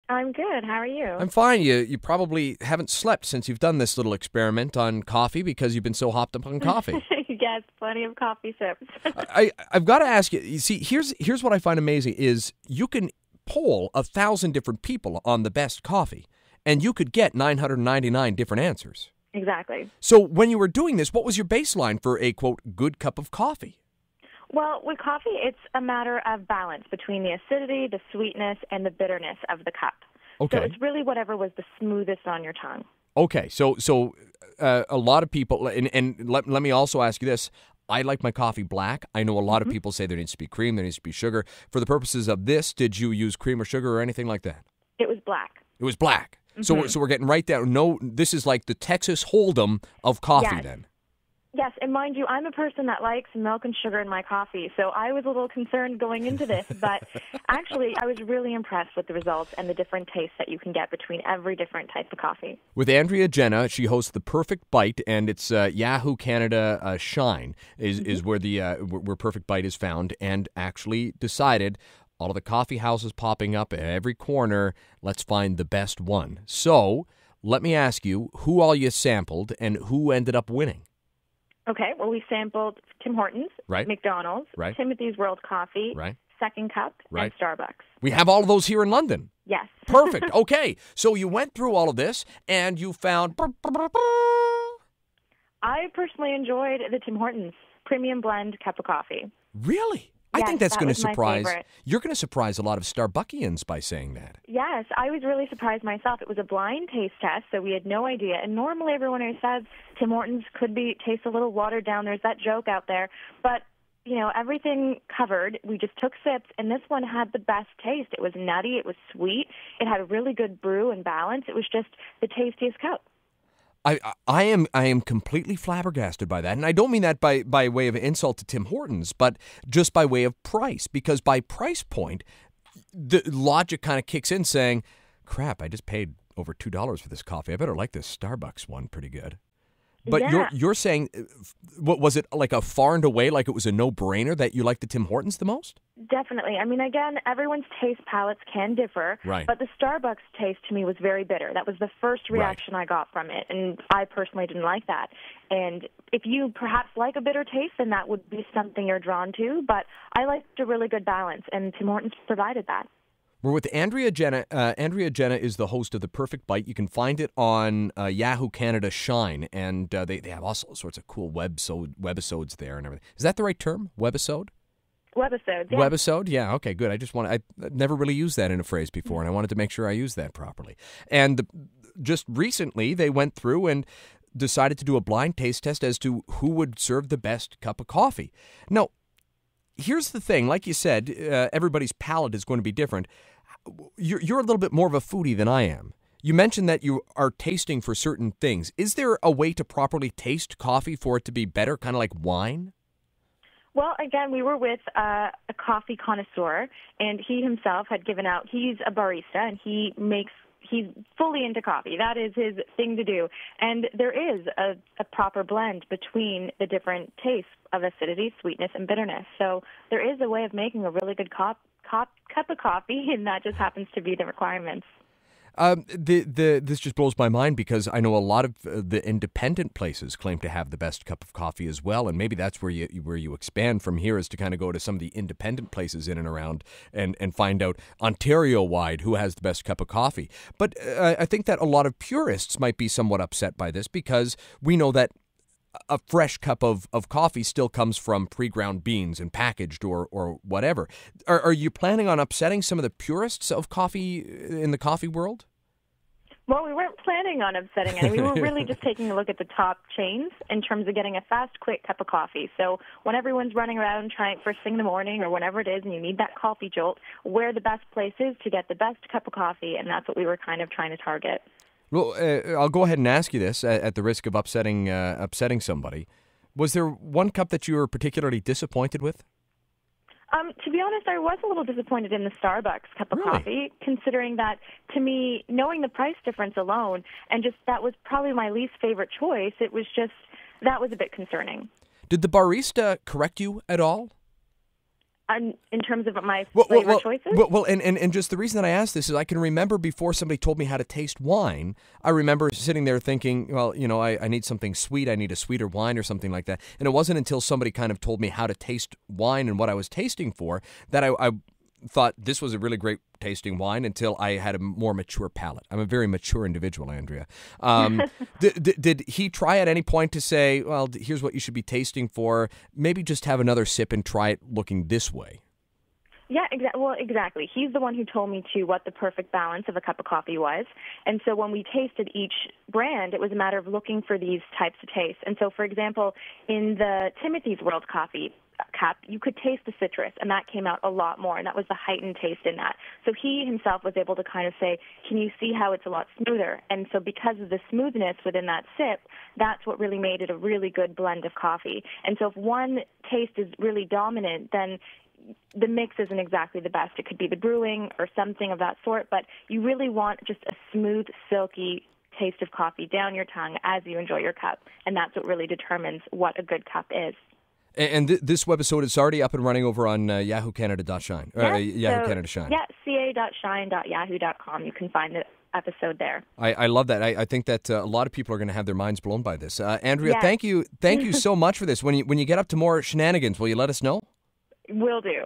I'm good. How are you? I'm fine. You probably haven't slept since you've done this little experiment on coffee because you've been so hopped up on coffee. Yes, plenty of coffee sips. I've got to ask you. You see, here's what I find amazing is you can poll 1,000 different people on the best coffee, and you could get 999 different answers. Exactly. So when you were doing this, what was your baseline for a, quote, good cup of coffee? Well, with coffee, it's a matter of balance between the acidity, the sweetness, and the bitterness of the cup. Okay. So it's really whatever was the smoothest on your tongue. Okay, so a lot of people, and let me also ask you this. I like my coffee black. I know a lot of people say there needs to be cream, there needs to be sugar. For the purposes of this, did you use cream or sugar or anything like that? It was black. It was black. So we're getting right down. No, this is like the Texas Hold'em of coffee then. Yes, and mind you, I'm a person that likes milk and sugar in my coffee, so I was a little concerned going into this, but actually I was really impressed with the results and the different tastes that you can get between every different type of coffee. With Andrea Jenna, she hosts The Perfect Bite, and it's Yahoo Canada Shine is where the where Perfect Bite is found, and actually decided all of the coffee houses popping up at every corner, let's find the best one. So let me ask you, who all you sampled and who ended up winning? Okay, well, we sampled Tim Hortons, Right. McDonald's, Right. Timothy's World Coffee, Right. Second Cup, Right. and Starbucks. We have all of those here in London. Yes. Perfect. Okay. So you went through all of this and you found... I personally enjoyed the Tim Hortons Premium Blend Cup of Coffee. Really? I Yes, think that's that going to was my surprise... favorite. You're going to surprise a lot of Starbuckians by saying that. Yes, I was really surprised myself. It was a blind taste test, so we had no idea. And normally everyone who says Tim Hortons could taste a little watered down. There's that joke out there. But, everything covered. We just took sips, and this one had the best taste. It was nutty. It was sweet. It had a really good brew and balance. It was just the tastiest cup. I am completely flabbergasted by that. And I don't mean that by way of insult to Tim Hortons, but just by way of price. Because by price point, the logic kind of kicks in saying, crap, I just paid over $2 for this coffee. I better like this Starbucks one pretty good. But Yeah. you're saying, what was it like a far and away, like it was a no-brainer that you liked the Tim Hortons the most? Definitely. I mean, again, everyone's taste palates can differ, Right. but the Starbucks taste to me was very bitter. That was the first reaction I got from it, and I personally didn't like that. And if you perhaps like a bitter taste, then that would be something you're drawn to, but I liked a really good balance, and Tim Hortons provided that. We're with Andrea Jenna. Andrea Jenna is the host of The Perfect Bite. You can find it on Yahoo Canada Shine, and they have all sorts of cool webisodes there and everything. Is that the right term? Webisode? Webisodes, yeah. Webisode? Yeah, okay, good. I never really used that in a phrase before, and I wanted to make sure I used that properly. And just recently, they went through and decided to do a blind taste test as to who would serve the best cup of coffee. Now, here's the thing. Like you said, everybody's palate is going to be different. You're a little bit more of a foodie than I am. You mentioned that you are tasting for certain things. Is there a way to properly taste coffee for it to be better, kind of like wine? Well, again, we were with a coffee connoisseur, and he himself had given out, he's a barista, and he's fully into coffee. That is his thing to do. And there is a proper blend between the different tastes of acidity, sweetness, and bitterness. So there is a way of making a really good cup of coffee, and that just happens to be the requirements. This just blows my mind because I know a lot of the independent places claim to have the best cup of coffee as well, and maybe that's where you expand from here is to kind of go to some of the independent places in and around and find out Ontario-wide who has the best cup of coffee. But I think that a lot of purists might be somewhat upset by this because we know that a fresh cup of coffee still comes from pre-ground beans and packaged or whatever. Are you planning on upsetting some of the purists of coffee in the coffee world? Well, we weren't planning on upsetting any. We were really just taking a look at the top chains in terms of getting a fast, quick cup of coffee. So when everyone's running around trying first thing in the morning or whenever it is and you need that coffee jolt, where the best place is to get the best cup of coffee, and that's what we were kind of trying to target. Well, I'll go ahead and ask you this at the risk of upsetting somebody. Was there one cup that you were particularly disappointed with? To be honest, I was a little disappointed in the Starbucks cup of coffee, considering that, to me, knowing the price difference alone, and just that was probably my least favorite choice, that was a bit concerning. Did the barista correct you at all? In terms of my flavor choices? And just the reason that I asked this is I can remember before somebody told me how to taste wine, I remember sitting there thinking, well, I need something sweet. I need a sweeter wine or something like that. And it wasn't until somebody kind of told me how to taste wine and what I was tasting for that I thought this was a really great tasting wine until I had a more mature palate. I'm a very mature individual, Andrea. Did he try at any point to say, well, here's what you should be tasting for, maybe just have another sip and try it looking this way? Yeah, exactly. He's the one who told me what the perfect balance of a cup of coffee was. And so when we tasted each brand, it was a matter of looking for these types of tastes. And so, for example, in the Timothy's World Coffee cup, you could taste the citrus, and that came out a lot more, and that was the heightened taste in that. So he himself was able to kind of say, can you see how it's a lot smoother? And so because of the smoothness within that sip, that's what really made it a really good blend of coffee. And so if one taste is really dominant, then the mix isn't exactly the best. It could be the brewing or something of that sort, but you really want just a smooth, silky taste of coffee down your tongue as you enjoy your cup, and that's what really determines what a good cup is. And this webisode is already up and running over on yahoocanada.shine. Yahoo Canada Shine. Yeah, ca.shine.yahoo.com. You can find the episode there. I love that. I think that a lot of people are going to have their minds blown by this. Andrea, yes. Thank you so much for this. When you get up to more shenanigans, will you let us know? Will do.